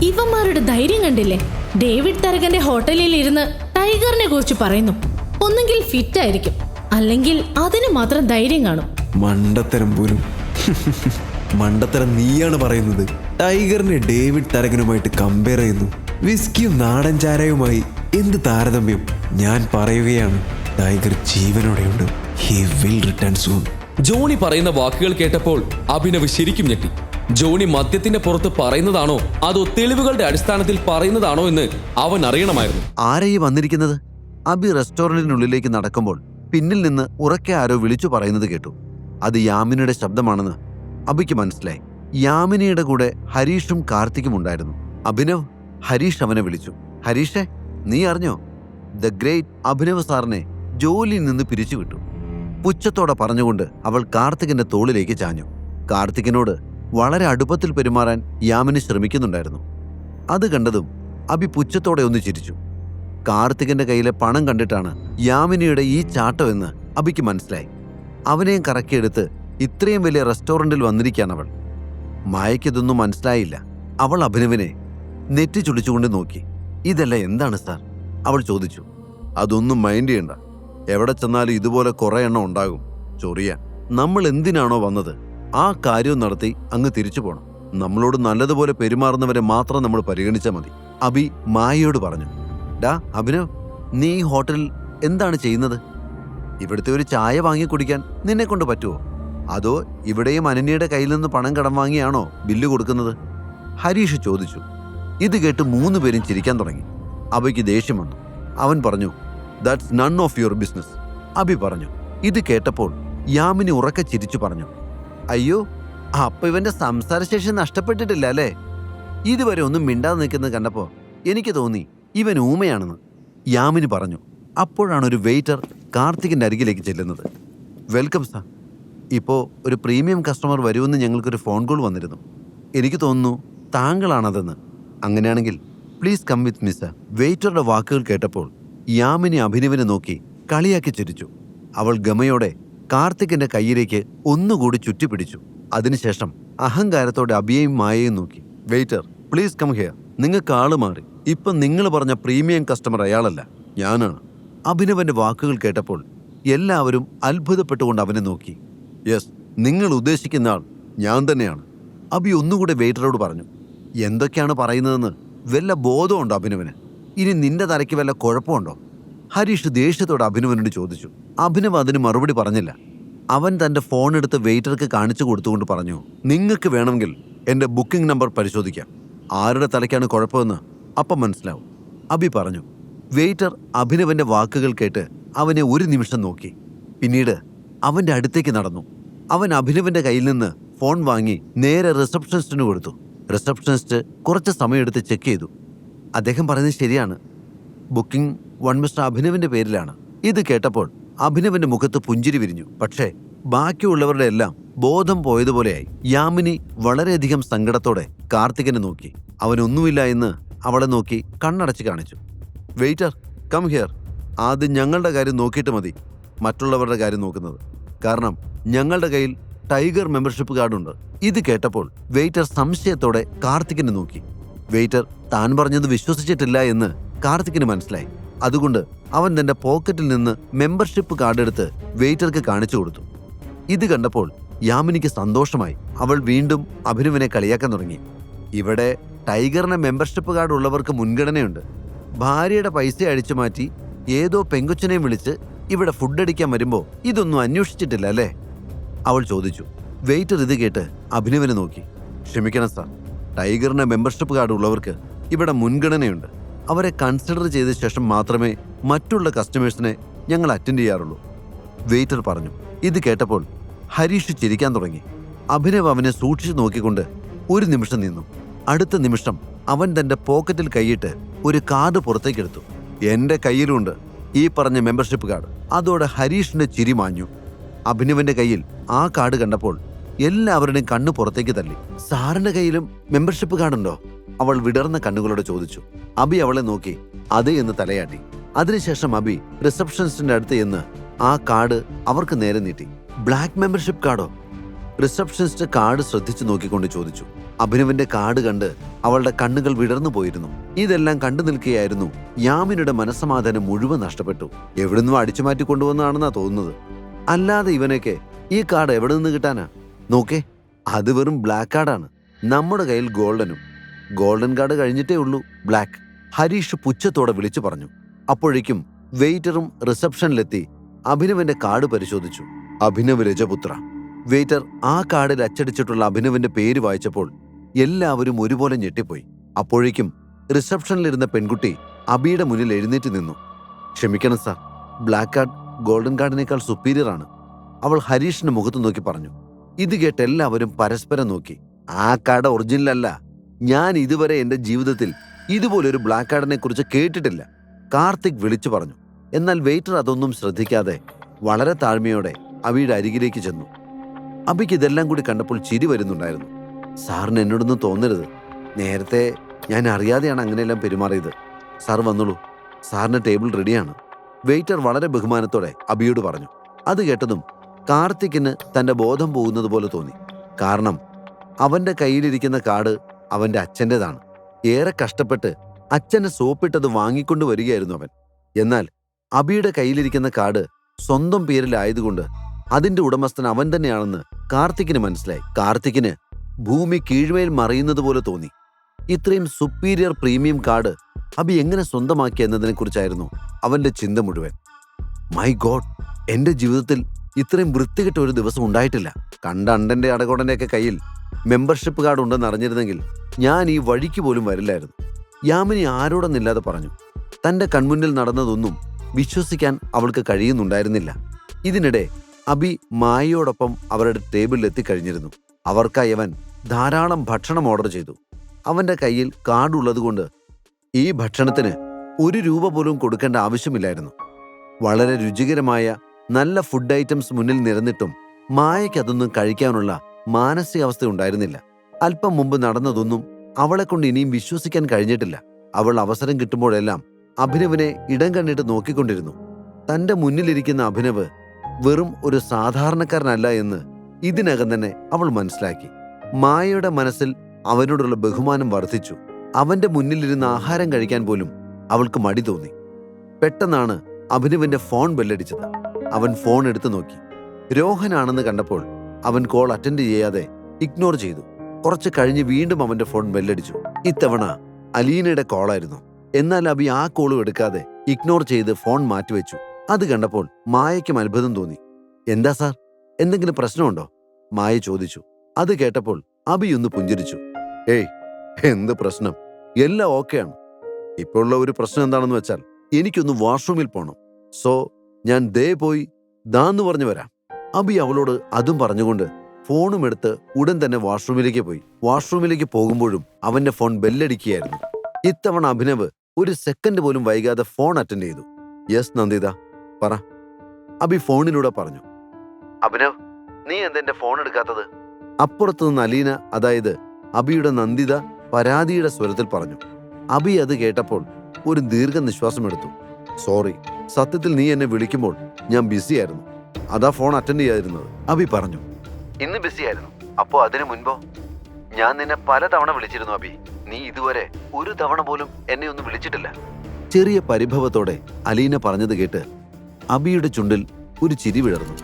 ഇവന്മാരുടെ ധൈര്യം കണ്ടില്ലേ? ഡേവിഡ് തരകന്റെ ഹോട്ടലിൽ ഇരുന്ന് ടൈഗറിനെ കുറിച്ച് പറയുന്നു. ഒന്നെങ്കിൽ ഫിറ്റ് ആയിരിക്കും, അല്ലെങ്കിൽ അതിന് മാത്രം ധൈര്യം കാണും. മണ്ടത്തരം പോലും. മണ്ടത്തരം നീയാണ് പറയുന്നത്. ടൈഗറിനെ ഡേവിഡ് തരകനുമായിട്ട് കമ്പയർ ചെയ്യുന്നു. വിസ്കിയും നാടൻ ചാരയുമായി എന്ത് താരതമ്യം? ഞാൻ പറയുകയാണ്, ടൈഗർ ജീവനോടെയുണ്ട്. He will return soon. Johnny പറയുന്ന വാക്കുകൾ കേട്ടപ്പോൾ അഭിനവ് ശരിക്കും ഞെട്ടി. ജോണി മദ്യത്തിന്റെ പുറത്ത് പറയുന്നതാണോ അതോ തെളിവുകളുടെ അടിസ്ഥാനത്തിൽ പറയുന്നതാണോ എന്ന് അവൻ അറിയണമായിരുന്നു. ആരെയും വന്നിരിക്കുന്നത്? അബി റെസ്റ്റോറന്റിനുള്ളിലേക്ക് നടക്കുമ്പോൾ പിന്നിൽ നിന്ന് ഉറക്കെ ആരോ വിളിച്ചു പറയുന്നത് കേട്ടു. അത് യാമിനിയുടെ ശബ്ദമാണെന്ന് അബിക്ക് മനസ്സിലായി. യാമിനിയുടെ കൂടെ ഹരീഷും കാർത്തിക്കും ഉണ്ടായിരുന്നു. അഭിനവ്, ഹരീഷ് അവനെ വിളിച്ചു. ഹരീഷേ, നീ അറിഞ്ഞോ? ദ ഗ്രേറ്റ് അഭിനവ് സാറിനെ ജോലിയിൽ നിന്ന് പിരിച്ചുവിട്ടു. പുച്ഛത്തോടെ പറഞ്ഞുകൊണ്ട് അവൾ കാർത്തികിന്റെ തോളിലേക്ക് ചാഞ്ഞു. കാർത്തികിനോട് വളരെ അടുപ്പത്തിൽ പെരുമാറാൻ യാമിനി ശ്രമിക്കുന്നുണ്ടായിരുന്നു. അത് കണ്ടതും അബി പുച്ഛത്തോടെ ഒന്ന് ചിരിച്ചു. കാർത്തികിന്റെ കയ്യിലെ പണം കണ്ടിട്ടാണ് യാമിനിയുടെ ഈ ചാട്ടമെന്ന് അബിക്ക് മനസ്സിലായി. അവനെയും കറക്കിയെടുത്ത് ഇത്രയും വലിയ റെസ്റ്റോറന്റിൽ വന്നിരിക്കുകയാണവൾ. മായയ്ക്കിതൊന്നും മനസ്സിലായില്ല. അവൾ അഭിനവിനെ നെറ്റി ചുളിച്ചുകൊണ്ട് നോക്കി. ഇതെല്ലാം എന്താണ് സാർ? അവൾ ചോദിച്ചു. അതൊന്നും മൈൻഡ് ചെയ്യണ്ട. എവിടെ ചെന്നാലും ഇതുപോലെ കുറെ എണ്ണം ഉണ്ടാകും ചൊറിയാൻ. നമ്മൾ എന്തിനാണോ വന്നത് ആ കാര്യം നടത്തി അങ്ങ് തിരിച്ചു പോണം. നമ്മളോട് നല്ലതുപോലെ പെരുമാറുന്നവരെ മാത്രം നമ്മൾ പരിഗണിച്ചാൽ മതി. അബി മായയോട് പറഞ്ഞു. ഡാ അഭിനവ്, നീ ഈ ഹോട്ടലിൽ എന്താണ് ചെയ്യുന്നത്? ഇവിടുത്തെ ഒരു ചായ വാങ്ങി കുടിക്കാൻ നിന്നെ കൊണ്ട് പറ്റുമോ? അതോ ഇവിടെയും അനന്യയുടെ കയ്യിൽ നിന്ന് പണം കടം വാങ്ങിയാണോ ബില്ല് കൊടുക്കുന്നത്? ഹരീഷ് ചോദിച്ചു. ഇത് കേട്ട് 3 പേരും ചിരിക്കാൻ തുടങ്ങി. അബിക്ക് ദേഷ്യം വന്നു. അവൻ പറഞ്ഞു, that's none of your business. Abi പറഞ്ഞു. ഇത് കേട്ടപ്പോൾ യാമിനി ഉറക്കെ ചിരിച്ചു പറഞ്ഞു, അയ്യോ, അപ്പൊ ഇവന്റെ സംസാരശേഷി നഷ്ടപ്പെട്ടിട്ടില്ല അല്ലേ? ഇതുവരെ ഒന്നും മിണ്ടാതെ നിൽക്കുന്നത് കണ്ടപ്പോ എനിക്ക് തോന്നി ഇവൻ ഊമയാണെന്ന്. യാമിനി പറഞ്ഞു. അപ്പോഴാണ് ഒരു വെയിറ്റർ കാർത്തികിന്റെ അരികിലേക്ക് ചെല്ലുന്നത്. Welcome sir. ഇപ്പോൾ ഒരു പ്രീമിയം കസ്റ്റമർ വരുമെന്ന് ഞങ്ങൾക്കൊരു ഫോൺ കോൾ വന്നിരുന്നു. എനിക്ക് തോന്നുന്നു താങ്കളാണതെന്ന്. അങ്ങനെയാണെങ്കിൽ please come with me sir. വെയിറ്ററുടെ വാക്കുകൾ കേട്ടപ്പോൾ യാമിനി അഭിനവിനെ നോക്കി കളിയാക്കി ചിരിച്ചു. അവൾ ഗമയോടെ കാർത്തികിന്റെ കയ്യിലേക്ക് ഒന്നുകൂടി ചുറ്റിപ്പിടിച്ചു. അതിനുശേഷം അഹങ്കാരത്തോടെ അബിയെയും മായയും നോക്കി. Waiter, please come here. നിങ്ങൾക്ക് ആള് മാറി. ഇപ്പം നിങ്ങൾ പറഞ്ഞ പ്രീമിയം കസ്റ്റമർ അയാളല്ല, ഞാനാണ്. അഭിനവന്റെ വാക്കുകൾ കേട്ടപ്പോൾ എല്ലാവരും അത്ഭുതപ്പെട്ടുകൊണ്ട് അവനെ നോക്കി. യെസ്, നിങ്ങൾ ഉദ്ദേശിക്കുന്ന ആൾ ഞാൻ തന്നെയാണ്. അബി ഒന്നുകൂടെ വെയിറ്ററോട് പറഞ്ഞു. എന്തൊക്കെയാണ് പറയുന്നതെന്ന് വല്ല ബോധമുണ്ടോ അഭിനവന്? ഇനി നിന്റെ തലയ്ക്ക് വല്ല കുഴപ്പമുണ്ടോ? ഹരീഷ് ദേഷ്യത്തോട് അഭിനവനോട് ചോദിച്ചു. അഭിനവ് അതിന് മറുപടി പറഞ്ഞില്ല. അവൻ തൻ്റെ ഫോൺ എടുത്ത് വെയിറ്റർക്ക് കാണിച്ചു കൊടുത്തുകൊണ്ട് പറഞ്ഞു, നിങ്ങൾക്ക് വേണമെങ്കിൽ എൻ്റെ ബുക്കിംഗ് നമ്പർ പരിശോധിക്കാം. ആരുടെ തലയ്ക്കാണ് കുഴപ്പമെന്ന് അപ്പം മനസ്സിലാവും. അബി പറഞ്ഞു. വെയിറ്റർ അഭിനവന്റെ വാക്കുകൾ കേട്ട് അവനെ ഒരു നിമിഷം നോക്കി. പിന്നീട് അവൻ്റെ അടുത്തേക്ക് നടന്നു. അവൻ അഭിനവന്റെ കയ്യിൽ നിന്ന് ഫോൺ വാങ്ങി നേരെ റിസപ്ഷനിസ്റ്റിന് കൊടുത്തു. റിസപ്ഷനിസ്റ്റ് കുറച്ച് സമയമെടുത്ത് ചെക്ക് ചെയ്തു. അദ്ദേഹം പറയുന്നത് ശരിയാണ്. ബുക്കിംഗ് 1 മിസ്റ്റർ അഭിനവിന്റെ പേരിലാണ്. ഇത് കേട്ടപ്പോൾ അഭിനവന്റെ മുഖത്ത് പുഞ്ചിരി വിരിഞ്ഞു. പക്ഷേ ബാക്കിയുള്ളവരുടെ എല്ലാം ബോധം പോയതുപോലെയായി. യാമിനി വളരെയധികം സങ്കടത്തോടെ കാർത്തികനെ നോക്കി. അവനൊന്നുമില്ല എന്ന് അവളെ നോക്കി കണ്ണടച്ച് കാണിച്ചു. Waiter, come here. ആദ്യം ഞങ്ങളുടെ കാര്യം നോക്കിയിട്ട് മതി മറ്റുള്ളവരുടെ കാര്യം നോക്കുന്നത്. കാരണം ഞങ്ങളുടെ കയ്യിൽ ടൈഗർ മെമ്പർഷിപ്പ് കാർഡുണ്ട്. ഇത് കേട്ടപ്പോൾ വെയിറ്റർ സംശയത്തോടെ കാർത്തികിനെ നോക്കി. വെയിറ്റർ താൻ പറഞ്ഞത് വിശ്വസിച്ചിട്ടില്ല എന്ന് കാർത്തികിന് മനസ്സിലായി. അതുകൊണ്ട് അവൻ തന്റെ പോക്കറ്റിൽ നിന്ന് മെമ്പർഷിപ്പ് കാർഡ് എടുത്ത് വെയിറ്റർക്ക് കാണിച്ചു കൊടുത്തു. ഇത് കണ്ടപ്പോൾ യാമിനിക്ക് സന്തോഷമായി. അവൾ വീണ്ടും അഭിനവിനെ കളിയാക്കാൻ തുടങ്ങി. ഇവിടെ ടൈഗറിന് മെമ്പർഷിപ്പ് കാർഡ് ഉള്ളവർക്ക് മുൻഗണനയുണ്ട്. ഭാര്യയുടെ പൈസ അടിച്ചു മാറ്റി ഏതോ പെങ്കൊച്ചിനെയും വിളിച്ച് ഇവിടെ ഫുഡ് അടിക്കാൻ വരുമ്പോൾ ഇതൊന്നും അന്വേഷിച്ചിട്ടില്ല അല്ലേ? അവൾ ചോദിച്ചു. വെയിറ്റർ ഇത് കേട്ട് അഭിനവിനെ നോക്കി. ക്ഷമിക്കണം സാർ, ടൈഗറിന് മെമ്പർഷിപ്പ് കാർഡ് ഉള്ളവർക്ക് ഇവിടെ മുൻഗണനയുണ്ട്. അവരെ കൺസിഡർ ചെയ്ത ശേഷം മാത്രമേ മറ്റുള്ള കസ്റ്റമേഴ്സിനെ ഞങ്ങൾ അറ്റൻഡ് ചെയ്യാറുള്ളൂ. വെയിറ്റർ പറഞ്ഞു. ഇത് കേട്ടപ്പോൾ ഹരീഷ് ചിരിക്കാൻ തുടങ്ങി. അഭിനവ് അവനെ സൂക്ഷിച്ചു നോക്കിക്കൊണ്ട് ഒരു നിമിഷം നിന്നു. അടുത്ത നിമിഷം അവൻ തന്റെ പോക്കറ്റിൽ കൈയിട്ട് ഒരു കാർഡ് പുറത്തേക്കെടുത്തു. എന്റെ കയ്യിലുണ്ട് ഈ പറഞ്ഞ മെമ്പർഷിപ്പ് കാർഡ്. അതോടെ ഹരീഷിന്റെ ചിരി മാഞ്ഞു. അഭിനവന്റെ കയ്യിൽ ആ കാർഡ് കണ്ടപ്പോൾ എല്ലാവരുടെയും കണ്ണ് പുറത്തേക്ക് തള്ളി. സാറിന്റെ കയ്യിലും മെമ്പർഷിപ്പ് കാർഡുണ്ടോ? അവൾ വിടർന്ന കണ്ണുകളോട് ചോദിച്ചു. അബി അവളെ നോക്കി അതെ എന്ന് തലയാട്ടി. അതിനുശേഷം അബി റിസപ്ഷനിസ്റ്റിന്റെ അടുത്ത് ചെന്ന് ആ കാർഡ് അവർക്ക് നേരെ നീട്ടി. ബ്ലാക്ക് മെമ്പർഷിപ്പ് കാർഡോ? റിസപ്ഷനിസ്റ്റ് കാർഡ് ശ്രദ്ധിച്ചു നോക്കിക്കൊണ്ട് ചോദിച്ചു. അഭിനവിന്റെ കാർഡ് കണ്ട് അവളുടെ കണ്ണുകൾ വിടർന്നു പോയിരുന്നു. ഇതെല്ലാം കണ്ടു നിൽക്കുകയായിരുന്നു യാമിനിയുടെ മനസ്സമാധാനം മുഴുവൻ നഷ്ടപ്പെട്ടു. എവിടുന്നും അടിച്ചുമാറ്റി കൊണ്ടുവന്നാണെന്നാ തോന്നുന്നത്. അല്ലാതെ ഇവനൊക്കെ ഈ കാർഡ് എവിടെ നിന്ന് കിട്ടാനാ? നോക്കേ, അത് വെറും ബ്ലാക്ക് കാർഡാണ്. നമ്മുടെ കയ്യിൽ ഗോൾഡൻ കാർഡ് കഴിഞ്ഞിട്ടേ ഉള്ളൂ ബ്ലാക്ക്. ഹരീഷ് പുച്ഛത്തോടെ വിളിച്ചു പറഞ്ഞു. അപ്പോഴേക്കും വെയിറ്ററും റിസപ്ഷനിലെത്തി അഭിനവിന്റെ കാർഡ് പരിശോധിച്ചു. അഭിനവ് രജപുത്ര. വെയിറ്റർ ആ കാർഡിൽ അച്ചടിച്ചിട്ടുള്ള അഭിനവിന്റെ പേര് വായിച്ചപ്പോൾ എല്ലാവരും ഒരുപോലെ ഞെട്ടിപ്പോയി. അപ്പോഴേക്കും റിസപ്ഷനിലിരുന്ന പെൺകുട്ടി അബിയുടെ മുന്നിൽ എഴുന്നേറ്റ് നിന്നു. ക്ഷമിക്കണം സാർ, ബ്ലാക്ക് കാർഡ് ഗോൾഡൻ കാർഡിനേക്കാൾ സുപ്പീരിയർ ആണ്, അവൾ ഹരീഷിന്റെ മുഖത്ത് നോക്കി പറഞ്ഞു. ഇത് കേട്ട് എല്ലാവരും പരസ്പരം നോക്കി. ആ കാർഡ് ഒറിജിനൽ അല്ല. ഞാൻ ഇതുവരെ എന്റെ ജീവിതത്തിൽ ഇതുപോലൊരു ബ്ലാക്ക് കാർഡിനെ കുറിച്ച് കേട്ടിട്ടില്ല, കാർത്തിക് വിളിച്ചു പറഞ്ഞു. എന്നാൽ വെയിറ്റർ അതൊന്നും ശ്രദ്ധിക്കാതെ വളരെ താഴ്മയോടെ അബിയുടെ അരികിലേക്ക് ചെന്നു. അബിക്ക് ഇതെല്ലാം കൂടി കണ്ടപ്പോൾ ചിരി വരുന്നുണ്ടായിരുന്നു. സാറിന് എന്നോടൊന്നും തോന്നരുത്, നേരത്തെ ഞാൻ അറിയാതെയാണ് അങ്ങനെയെല്ലാം പെരുമാറിയത്. സാർ വന്നോളൂ, സാറിന് ടേബിൾ റെഡിയാണ്, വെയിറ്റർ വളരെ ബഹുമാനത്തോടെ അബിയോട് പറഞ്ഞു. അത് കേട്ടതും കാർത്തിക്കിന് തന്റെ ബോധം പോകുന്നത് പോലെ തോന്നി. കാരണം അവന്റെ കയ്യിലിരിക്കുന്ന കാർഡ് അവന്റെ അച്ഛൻ്റെതാണ്. ഏറെ കഷ്ടപ്പെട്ട് അച്ഛനെ സോപ്പിട്ടത് വാങ്ങിക്കൊണ്ടു വരികയായിരുന്നു അവൻ. എന്നാൽ അബിയുടെ കയ്യിലിരിക്കുന്ന കാർഡ് സ്വന്തം പേരിലായതുകൊണ്ട് അതിന്റെ ഉടമസ്ഥൻ അവൻ തന്നെയാണെന്ന് കാർത്തിക്കിന് മനസ്സിലായി. കാർത്തിക്കിന് ഭൂമി കീഴ്മേൽ മറിയുന്നത് പോലെ തോന്നി. ഇത്രയും സുപ്പീരിയർ പ്രീമിയം കാർഡ് അബി എങ്ങനെ സ്വന്തമാക്കി എന്നതിനെക്കുറിച്ചായിരുന്നു അവന്റെ ചിന്ത മുഴുവൻ. മൈ ഗോഡ്, എന്റെ ജീവിതത്തിൽ ഇത്രയും വൃത്തികെട്ട ഒരു ദിവസം ഉണ്ടായിട്ടില്ല. കണ്ട അണ്ടന്റെ അടകോടന്റെയൊക്കെ കയ്യിൽ മെമ്പർഷിപ്പ് കാർഡ് ഉണ്ടെന്ന് അറിഞ്ഞിരുന്നെങ്കിൽ ഞാൻ ഈ വഴിക്ക് പോലും വരില്ലായിരുന്നു. യാമിനി ആരോടൊന്നില്ലാതെ പറഞ്ഞു. തന്റെ കൺമുന്നിൽ നടന്നതൊന്നും വിശ്വസിക്കാൻ അവൾക്ക് കഴിയുന്നുണ്ടായിരുന്നില്ല. ഇതിനിടെ അബി മായയോടൊപ്പം അവരുടെ ടേബിളിൽ എത്തിക്കഴിഞ്ഞിരുന്നു. അവർക്കായി അവൻ ധാരാളം ഭക്ഷണം ഓർഡർ ചെയ്തു. അവന്റെ കയ്യിൽ കാർഡ് ഉള്ളതുകൊണ്ട് ഈ ഭക്ഷണത്തിന് 1 രൂപ പോലും കൊടുക്കേണ്ട ആവശ്യമില്ലായിരുന്നു. വളരെ രുചികരമായ നല്ല ഫുഡ് ഐറ്റംസ് മുന്നിൽ നിരന്നിട്ടും മായയ്ക്ക് അതൊന്നും കഴിക്കാനുള്ള മാനസികാവസ്ഥ ഉണ്ടായിരുന്നില്ല. അല്പം മുമ്പ് നടന്നതൊന്നും അവളെ കൊണ്ട് ഇനിയും വിശ്വസിക്കാൻ കഴിഞ്ഞിട്ടില്ല. അവൾ അവസരം കിട്ടുമ്പോഴെല്ലാം അഭിനവിനെ ഇടം കണ്ടിട്ട് നോക്കിക്കൊണ്ടിരുന്നു. തന്റെ മുന്നിലിരിക്കുന്ന അഭിനവ് വെറും ഒരു സാധാരണക്കാരനല്ല എന്ന് ഇതിനകം തന്നെ അവൾ മനസ്സിലാക്കി. മായയുടെ മനസ്സിൽ അവനോടുള്ള ബഹുമാനം വർദ്ധിച്ചു. അവന്റെ മുന്നിലിരുന്ന് ആഹാരം കഴിക്കാൻ പോലും അവൾക്ക് മടി തോന്നി. പെട്ടെന്നാണ് അഭിനവിന്റെ ഫോൺ ബെല്ലടിച്ചത്. അവൻ ഫോൺ എടുത്തു നോക്കി. രോഹനാണെന്ന് കണ്ടപ്പോൾ അവൻ കോൾ അറ്റൻഡ് ചെയ്യാതെ ഇഗ്നോർ ചെയ്തു. കുറച്ച് കഴിഞ്ഞ് വീണ്ടും അവന്റെ ഫോൺ ബെല്ലടിച്ചു. ഇത്തവണ അലീനയുടെ കോളായിരുന്നു. എന്നാൽ അബി ആ കോളും എടുക്കാതെ ഇഗ്നോർ ചെയ്ത് ഫോൺ മാറ്റിവെച്ചു. അത് കണ്ടപ്പോൾ മായയ്ക്കും അത്ഭുതം തോന്നി. എന്താ സാർ, എന്തെങ്കിലും പ്രശ്നമുണ്ടോ? മായ ചോദിച്ചു. അത് കേട്ടപ്പോൾ അബി ഒന്ന് പുഞ്ചിരിച്ചു. ഏയ്, എന്ത് പ്രശ്നം, എല്ലാം ഓക്കെയാണ്. ഇപ്പോഴുള്ള ഒരു പ്രശ്നം എന്താണെന്ന് വെച്ചാൽ എനിക്കൊന്ന് വാഷ്റൂമിൽ പോകണം. സോ ഞാൻ ദേ പോയി ദാന്ന് പറഞ്ഞു വരാം. അബി അവളോട് അതും പറഞ്ഞുകൊണ്ട് ഫോണും എടുത്ത് ഉടൻ തന്നെ വാഷ്റൂമിലേക്ക് പോയി. വാഷ്റൂമിലേക്ക് പോകുമ്പോഴും അവന്റെ ഫോൺ ബെല്ലടിക്കുകയായിരുന്നു. ഇത്തവണ അഭിനവ് ഒരു സെക്കൻഡ് പോലും വൈകാതെ ഫോൺ അറ്റൻഡ് ചെയ്തു. യെസ് നന്ദിത, പറ, അബി ഫോണിലൂടെ പറഞ്ഞു. അഭിനവ്, നീ എന്തെന്റെ ഫോൺ എടുക്കാത്തത്? അപ്പുറത്തുനിന്ന് അലീന, അതായത് അബിയുടെ നന്ദിത, പരാതിയുടെ സ്വരത്തിൽ പറഞ്ഞു. അബി അത് കേട്ടപ്പോൾ ഒരു ദീർഘനിശ്വാസം എടുത്തു. സോറി, സത്യത്തിൽ നീ എന്നെ വിളിക്കുമ്പോൾ ഞാൻ ബിസിയായിരുന്നു, അതാ ഫോൺ അറ്റൻഡ് ചെയ്യാതിരുന്നത്, അബി പറഞ്ഞു. ഇന്ന് ബിസിയായിരുന്നു? അപ്പോ അതിനു മുൻപോ? ഞാൻ നിന്നെ പലതവണ വിളിച്ചിരുന്നു അബി, നീ ഇതുവരെ ഒരു തവണ പോലും എന്നെ ഒന്നും വിളിച്ചിട്ടില്ല. ചെറിയ പരിഭവത്തോടെ അലീന പറഞ്ഞത് കേട്ട് അബിയുടെ ചുണ്ടിൽ ഒരു ചിരി വിടർന്നു.